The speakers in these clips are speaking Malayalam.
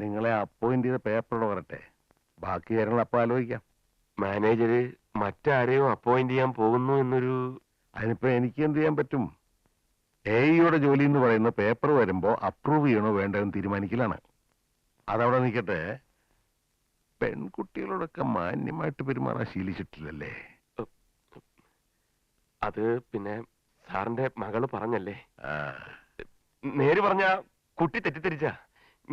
നിങ്ങളെ അപ്പോയിന്റ് ചെയ്ത പേപ്പറോട് വരട്ടെ, ബാക്കി കാര്യങ്ങൾ അപ്പൊ ആലോചിക്കാം. മാനേജര് മറ്റാരെയും അപ്പോയിന്റ് ചെയ്യാൻ പോകുന്നു എന്നൊരു... അതിനിപ്പോ എനിക്ക് എന്ത് ചെയ്യാൻ പറ്റും? എയുടെ ജോലി എന്ന് പറയുന്ന പേപ്പർ വരുമ്പോ അപ്രൂവ് ചെയ്യണോ വേണ്ടതെന്ന് തീരുമാനിക്കലാണ്. അതവിടെ നിൽക്കട്ടെ, പെൺകുട്ടികളോടൊക്കെ മാന്യമായിട്ട് പെരുമാറാൻ ശീലിച്ചിട്ടില്ലല്ലേ? അത് പിന്നെ സാറിന്റെ മകള് പറഞ്ഞല്ലേ. നേര് പറഞ്ഞ കുട്ടി തെറ്റിദ്ധരിച്ച.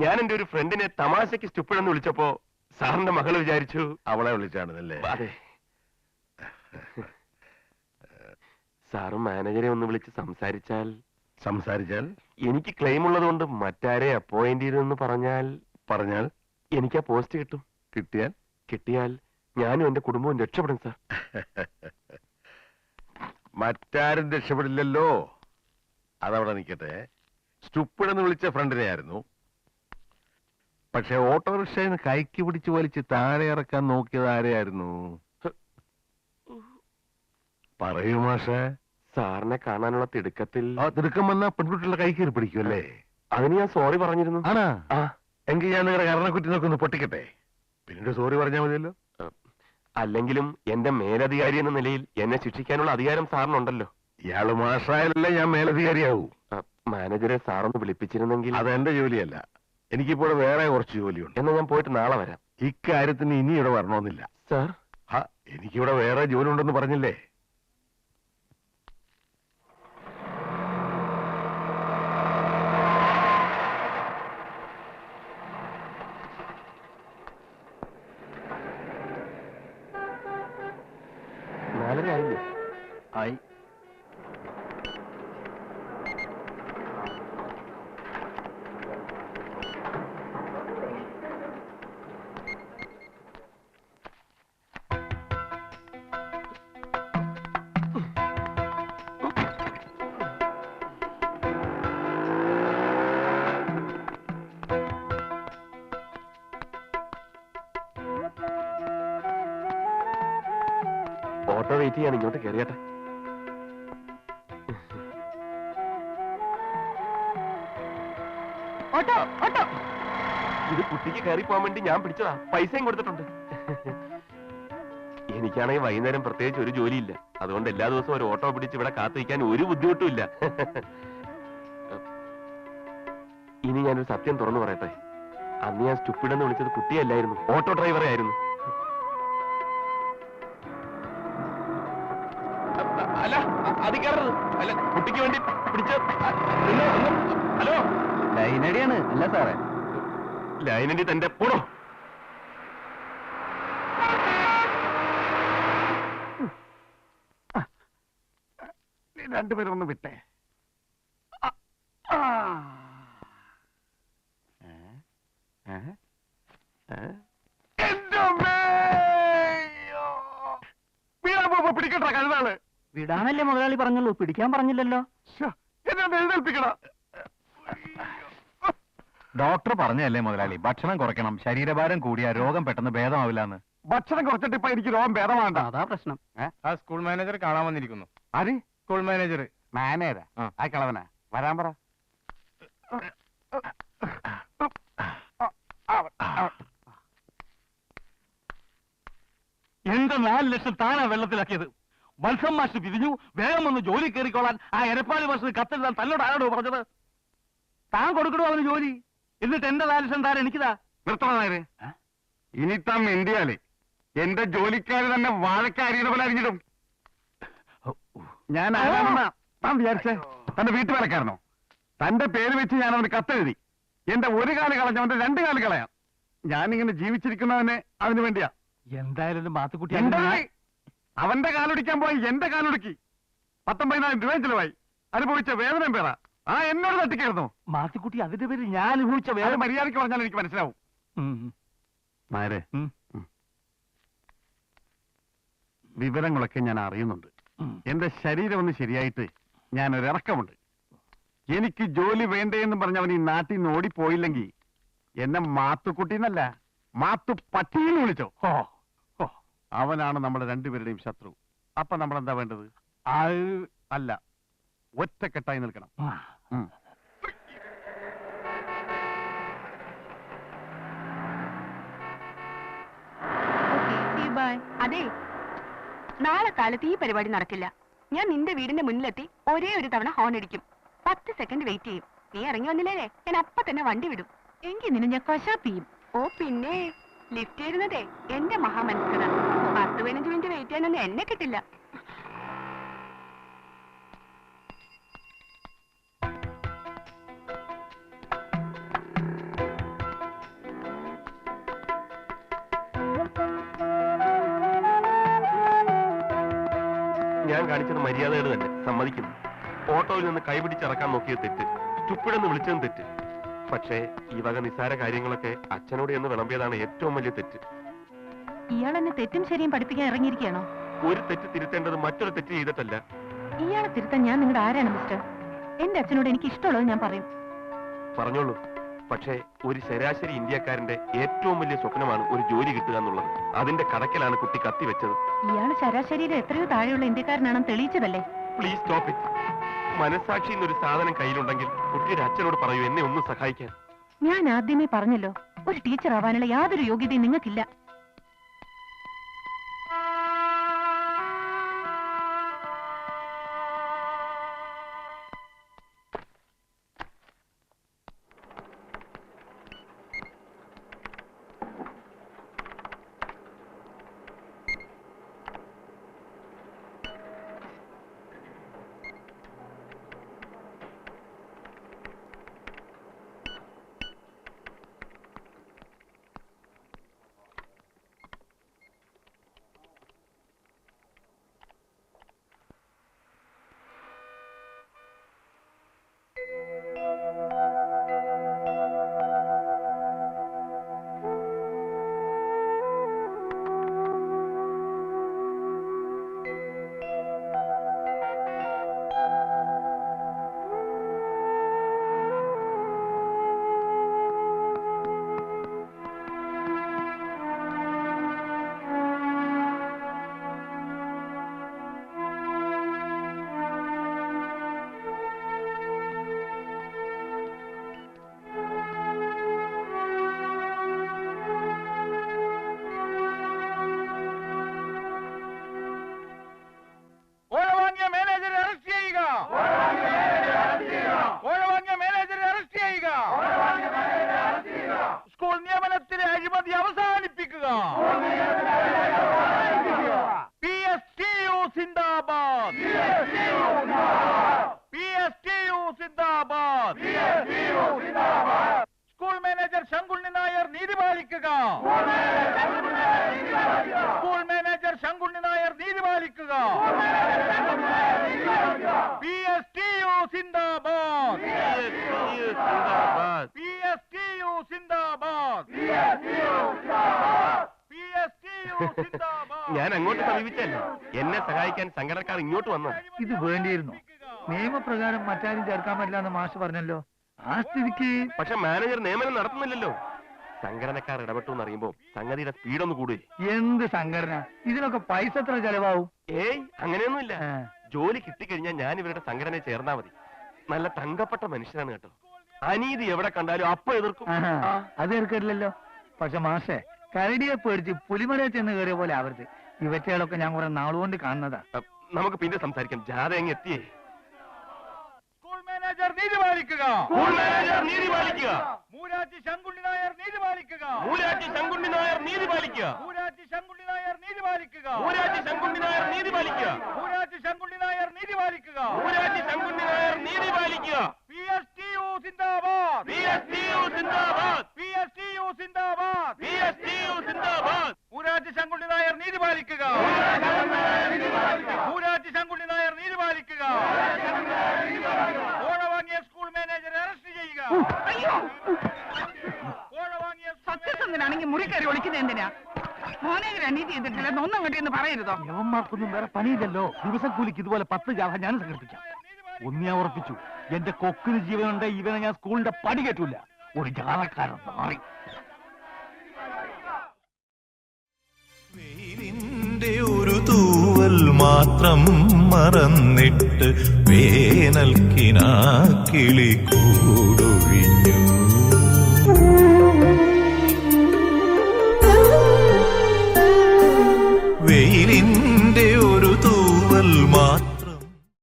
ഞാൻ എന്റെ ഒരു ഫ്രണ്ടിനെ തമാശക്ക് സ്റ്റുപ്പിഡെന്ന് വിളിച്ചപ്പോ സാറിന്റെ മകള് വിചാരിച്ചു അവളെ വിളിച്ചാണെന്നല്ലേ? അതെ. സാറും മാനേജറെ ഒന്ന് വിളിച്ച് സംസാരിച്ചാൽ എനിക്ക് ക്ലെയിം ഉള്ളതുകൊണ്ട് മറ്റാരെ അപ്പോയിന്റ് ചെയ്തെന്ന് പറഞ്ഞാൽ എനിക്ക് ആ പോസ്റ്റ് കിട്ടും. കിട്ടിയാൽ ഞാനും എന്റെ കുടുംബവും രക്ഷപ്പെടും സാർ. മറ്റാരും രക്ഷപ്പെടില്ലല്ലോ. അതവിടെ നിൽക്കട്ടെ. സ്റ്റുപ്പിഡെന്ന് വിളിച്ച ഫ്രണ്ടിനെ ആയിരുന്നു. പക്ഷെ ഓട്ടോറിക്ഷയിൽ നിന്ന് കൈക്ക് പിടിച്ച് വലിച്ച് താഴെ ഇറക്കാൻ നോക്കിയത് ആരെയായിരുന്നു? പറയൂ മാഷേ. സാറിനെ കാണാനുള്ള തിടുക്കത്തിൽ... തിടുക്കം വന്നാ പെൺകുട്ടികളുടെ കൈ കയറി പിടിക്കുമല്ലേ? അതിന് ഞാൻ സോറി പറഞ്ഞിരുന്നു. ആണാ? എങ്കിൽ ഞാൻ നിങ്ങളുടെ കരണക്കുറ്റി നോക്കൊന്ന് പൊട്ടിക്കട്ടെ, പിന്നീട് സോറി പറഞ്ഞാൽ മതിയല്ലോ. അല്ലെങ്കിലും എന്റെ മേലധികാരി എന്ന നിലയിൽ എന്നെ ശിക്ഷിക്കാനുള്ള അധികാരം സാറിനുണ്ടല്ലോ. ഇയാള് മാഷായാലല്ലേ ഞാൻ മേലധികാരിയാവൂ. മാനേജറെ സാറൊന്ന് വിളിപ്പിച്ചിരുന്നെങ്കിൽ... അതെന്റെ ജോലിയല്ല, എനിക്കിപ്പോൾ വേറെ കുറച്ച് ജോലിയുണ്ട്. എന്നാ ഞാൻ പോയിട്ട് നാളെ വരാം. ഇക്കാര്യത്തിന് ഇനി ഇവിടെ വരണമെന്നില്ല സാർ. എനിക്കിവിടെ വേറെ ജോലി ഉണ്ടെന്ന് പറഞ്ഞില്ലേ? ആയി. ഓട്ടോ വെയിറ്റ് ചെയ്യാൻ ഇങ്ങോട്ട് കയറിയട്ടെ. ഇത് കുട്ടിക്ക് കയറി പോകാൻ വേണ്ടി ഞാൻ പിടിച്ചതാ. പൈസയും കൊടുത്തിട്ടുണ്ട്. എനിക്കാണെങ്കിൽ വൈകുന്നേരം പ്രത്യേകിച്ച് ഒരു ജോലിയില്ല. അതുകൊണ്ട് എല്ലാ ദിവസവും ഒരു ഓട്ടോ പിടിച്ച് ഇവിടെ കാത്തിരിക്കാൻ ഒരു ബുദ്ധിമുട്ടും ഇല്ല. ഇനി ഞാനൊരു സത്യം തുറന്നു പറയട്ടെ. അന്ന് ഞാൻ സ്റ്റുപ്പിഡെന്ന് വിളിച്ചത് കുട്ടിയല്ലായിരുന്നു, ഓട്ടോ ഡ്രൈവറെ ആയിരുന്നു. അല്ല, അത് കയറരുത്. അല്ല, കുട്ടിക്ക് വേണ്ടി പിടിച്ച്... ഹലോ, ലൈനടിയാണ്. അല്ല സാറേ, ലൈനടി തന്റെ പോടോ. രണ്ടുപേരും ഒന്ന് വിട്ടേ. പിടിക്കട്ട കഴുതാണ്. വിടാനല്ലേ മുതലാളി പറഞ്ഞുള്ളൂ, പിടിക്കാൻ പറഞ്ഞില്ലല്ലോ. ഡോക്ടർ പറഞ്ഞല്ലേ മുതലാളി, ഭക്ഷണം കുറയ്ക്കണം, ശരീരഭാരം കൂടിയ രോഗം പെട്ടെന്ന് ഭേദമാവില്ലാന്ന്. ഭക്ഷണം കുറച്ചിട്ട് ഇപ്പൊ എനിക്ക് രോഗം ഭേദമാണ്ട. അതാ പ്രശ്നം. ആ സ്കൂൾ മാനേജർ കാണാൻ വന്നിരിക്കുന്നു. ആര്? School manager. മാനേജരാ? ആ കളവനാ, വരാൻ പറ. എന്റെ 4 ലക്ഷം താനാ വെള്ളത്തിലാക്കിയത്. മത്സം മാഷ് പിരിഞ്ഞു, വേഗം ഒന്ന് ജോലി കയറിക്കോളാൻ ആ എരപ്പാളി മാഷ് കത്തെഴുതാൻ തന്നോട് ആരോടോ പറഞ്ഞത്? താൻ കൊടുക്കണോ അവന് ജോലി? എന്നിട്ട് എന്റെ 4 ലക്ഷം താൻ എനിക്കിതാ. നിർത്തണേ. ഇനി താൻ ഇന്ത്യയിലെ എന്റെ ജോലിക്കാര് തന്നെ വാഴക്കാരിയുടെ പോലെ അറിഞ്ഞിടും. ഞാൻ ആരാണെന്നാ താൻ വിചാരിച്ചേ? തന്റെ വീട്ടുവേലക്കാരനോ? തന്റെ പേര് വെച്ച് ഞാൻ അവന് കത്തെഴുതി. എന്റെ ഒരു കാല് കളഞ്ഞവന്റെ 2 കാല് കളയാം. ഞാനിങ്ങനെ ജീവിച്ചിരിക്കുന്നവനെ അതിനു വേണ്ടിയാ. എന്തായാലും മാത്തുക്കുട്ടി അവന്റെ കാലൊടിക്കാൻ പോയി എന്റെ കാലൊടുക്കി 19,000 രൂപ ചിലവായി. അനുഭവിച്ച വേദനയും പേരാ. എന്നോട് തട്ടിക്കായിരുന്നു. മാത്തുക്കുട്ടി, അതിന്റെ പേര് ഞാൻ അനുഭവിച്ച വേദന മര്യാദയ്ക്ക് പറഞ്ഞാൽ എനിക്ക് മനസ്സിലാവും. നായരെ, വിവരങ്ങളൊക്കെ ഞാൻ അറിയുന്നുണ്ട്. എന്റെ ശരീരം ഒന്ന് ശരിയായിട്ട് ഞാനൊരിറക്കമുണ്ട്. എനിക്ക് ജോലി വേണ്ടേന്ന് പറഞ്ഞവൻ ഈ നാട്ടിൽ നിന്ന് ഓടിപ്പോയില്ലെങ്കിൽ എന്നെ മാത്തുക്കുട്ടിന്നല്ല, മാത്തു പട്ടിയെന്ന് വിളിച്ചോ. അവനാണ് നമ്മുടെ രണ്ടുപേരുടെയും ശത്രു. അപ്പൊ നമ്മളെന്താ വേണ്ടത്? അല്ല, ഒറ്റക്കെട്ടായി നിൽക്കണം. ബൈ. അതെ, നാളെ കാലത്ത് ഈ പരിപാടി നടക്കില്ല. ഞാൻ നിന്റെ വീടിന്റെ മുന്നിലെത്തി ഒരേ ഒരു തവണ ഹോൺ അടിക്കും. 10 സെക്കൻഡ് വെയിറ്റ് ചെയ്യും. നീ ഇറങ്ങി വന്നില്ലേ, ഞാൻ അപ്പൊ തന്നെ വണ്ടി വിടും. എങ്കിൽ നിന്നെ ഞാൻ കശാപ്പിയും. ഓ പിന്നെ, ലിഫ്റ്റ് ചെയ്യുന്നതേ എന്റെ മഹാമനസ്കത. 10-15 മിനിറ്റ് വെയിറ്റ് ചെയ്യാനൊന്നും എന്നെ കിട്ടില്ല. ഞാൻ കാണിച്ചത് മര്യാദകൾ തന്നെ, സമ്മതിക്കുന്നു. ഓട്ടോയിൽ നിന്ന് കൈപിടിച്ചിറക്കാൻ നോക്കിയത് തെറ്റ്, സ്റ്റുപ്പിഡെന്ന് വിളിച്ചതും തെറ്റ്. പക്ഷേ ഈ വക നിസ്സാര കാര്യങ്ങളൊക്കെ അച്ഛനോട് എന്ന് വിളമ്പിയതാണ് ഏറ്റവും വലിയ തെറ്റ്. ഇയാൾ എന്നെ തെറ്റും ശരിയും പഠിപ്പിക്കാൻ ഇറങ്ങിയിരിക്കുകയാണോ? ഒരു തെറ്റ് തിരുത്തേണ്ടത് മറ്റൊരു തെറ്റ് ചെയ്തിട്ടല്ല. ഇയാളെ തിരുത്താൻ ഞാൻ നിങ്ങളുടെ ആരാണ് മിസ്റ്റർ? എന്റെ അച്ഛനോട് എനിക്ക് ഇഷ്ടമുള്ളത് ഞാൻ പറയും. പറഞ്ഞോളൂ. പക്ഷേ ഒരു ശരാശരി ഇന്ത്യക്കാരന്റെ ഏറ്റവും വലിയ സ്വപ്നമാണ് ഒരു ജോലി കിട്ടുക എന്നുള്ളത്. അതിന്റെ കടക്കലാണ് കുട്ടി കത്തിവെച്ചത്. ഇയാൾ ശരാശരിയിൽ എത്രയോ താഴെയുള്ള ഇന്ത്യക്കാരനാണെന്ന് തെളിയിച്ചതല്ലേ? Please stop it. മനസാക്ഷി എന്നൊരു സാധനം കയ്യിലുണ്ടെങ്കിൽ കുട്ടിയുടെ അച്ഛനോട് പറയൂ എന്നെ ഒന്ന് സഹായിക്കാൻ. ഞാൻ ആദ്യമേ പറഞ്ഞല്ലോ, ഒരു ടീച്ചർ ആവാനുള്ള യാതൊരു യോഗ്യതയും നിങ്ങൾക്കില്ല. സ്കൂൾ നിയമനത്തിലെ അഴിമതി അവസാനിപ്പിക്കുക. PSTU സിന്ദാബാദ്. PSTU സിന്ദാബാദ്. സ്കൂൾ മാനേജർ ശങ്കുണ്ണി നായർ നീതി പാലിക്കുക. സ്കൂൾ മാനേജർ ശങ്കുണ്ണി നായർ നീതി പാലിക്കുക. PSTU സിന്ദാബാദ്. PSTU സിന്ദാബാദ്. PSTU സിന്ദാബാദ്. ഞാൻ അങ്ങോട്ട് സമീപിച്ചല്ല, എന്നെ സഹായിക്കാൻ സംഘടനക്കാർ ഇങ്ങോട്ട് വന്നു. ഇത് വേണ്ടിയിരുന്നു. നിയമപ്രകാരം മറ്റാരും ചേർക്കാൻ പറ്റില്ല എന്ന് മാഷ് പറഞ്ഞല്ലോ. ആ സ്ഥിതിക്ക് പക്ഷെ മാനേജർ നിയമനം നടത്തുന്നില്ലല്ലോ. സംഘടനക്കാർ ഇടപെട്ടു എന്നറിയുമ്പോ സംഗതിയുടെ സ്പീഡൊന്ന് കൂടുകയെ. എന്ത് സംഘടന? ഇതിനൊക്കെ പൈസ എത്ര ചെലവാവും? ഏയ് അങ്ങനെയൊന്നുമില്ല. ജോലി കിട്ടിക്കഴിഞ്ഞാൽ ഞാൻ ഇവരുടെ സംഘടനയിൽ ചേർന്നാ മതി. നല്ല തങ്കപ്പെട്ട മനുഷ്യനാണ് കേട്ടോ. അനീതി എവിടെ കണ്ടാലും അപ്പൊ എതിർക്കും. അത് എതിർക്കില്ലല്ലോ. പക്ഷെ മാഷെ, കരടിയെ പേടിച്ച് പുലിമലയെ ചെന്ന് കയറിയ പോലെ ആവരുത്. ഇവറ്റകളൊക്കെ ഞാൻ കുറെ നാളുകൊണ്ട് കാണുന്നതാ. നമുക്ക് പിന്നെ സംസാരിക്കാം. ജാഥ എങ്ങ് എത്തിയേ. സ്കൂൾ മാനേജർ നീതി പാലിക്കുക. സ്കൂൾ മാനേജർ നീതി പാലിക്കുക. മൂരാറ്റി ശങ്കുണ്ണി നായർ നീതി പാലിക്കുക. മൂരാറ്റി ശങ്കുണ്ണി നായർ നീതി പാലിക്കുക. മൂരാറ്റി ശങ്കുണ്ണി നായർ നീതി പാലിക്കുക. മൂരാറ്റി ശങ്കുണ്ണി നായർ നീതി പാലിക്കുക. മൂരാറ്റി ശങ്കുണ്ണി നായർ നീതി പാലിക്കുക. മൂരാറ്റി ശങ്കുണ്ണി നായർ നീതി പാലിക്കുക. PSTU സിന്ദാബാദ്. PSTU സിന്ദാബാദ്. PSTU സിന്ദാബാദ്. PSTU സിന്ദാബാദ്. മൂരാറ്റി ശങ്കുണ്ണി നായർ നീതി പാലിക്കുക. മൂരാറ്റി ശങ്കുണ്ണി നായർ നീതി പാലിക്കുക. കോഴ വാങ്ങിയ സ്കൂൾ മാനേജറെ അറസ്റ്റ് ചെയ്യുക. കോഴ വാങ്ങിയ സത്യസന്ധനാണെങ്കിൽ മുറി കയറി ഒളിക്കുന്നത് എന്തിനാ? മാനേജർ അനീതി ചെയ്തിട്ടില്ല, ഒന്നും കെട്ടിയെന്ന് പറയരുതോ? യവന്മാർക്കൊന്നും വേറെ പണിയില്ലല്ലോ. ദിവസം കൂലിക്ക് ഇതുപോലെ 10 ജാഥ ഞാൻ സംഘടിപ്പിക്കാം. ഒന്ന് ഞാൻ ഉറപ്പിച്ചു, എന്റെ കൊക്കിന് ജീവനുണ്ട്, ഇവനെ ഞാൻ സ്കൂളിന്റെ പടി കെട്ടൂല. ഒരു ജാഥക്കാരൻ മാറി. വെയിലിന്റെ ഒരു തൂവൽ മാത്രം മറന്നിട്ട് വേനൽക്കിനാ കിളി കൂടൊഴിഞ്ഞു.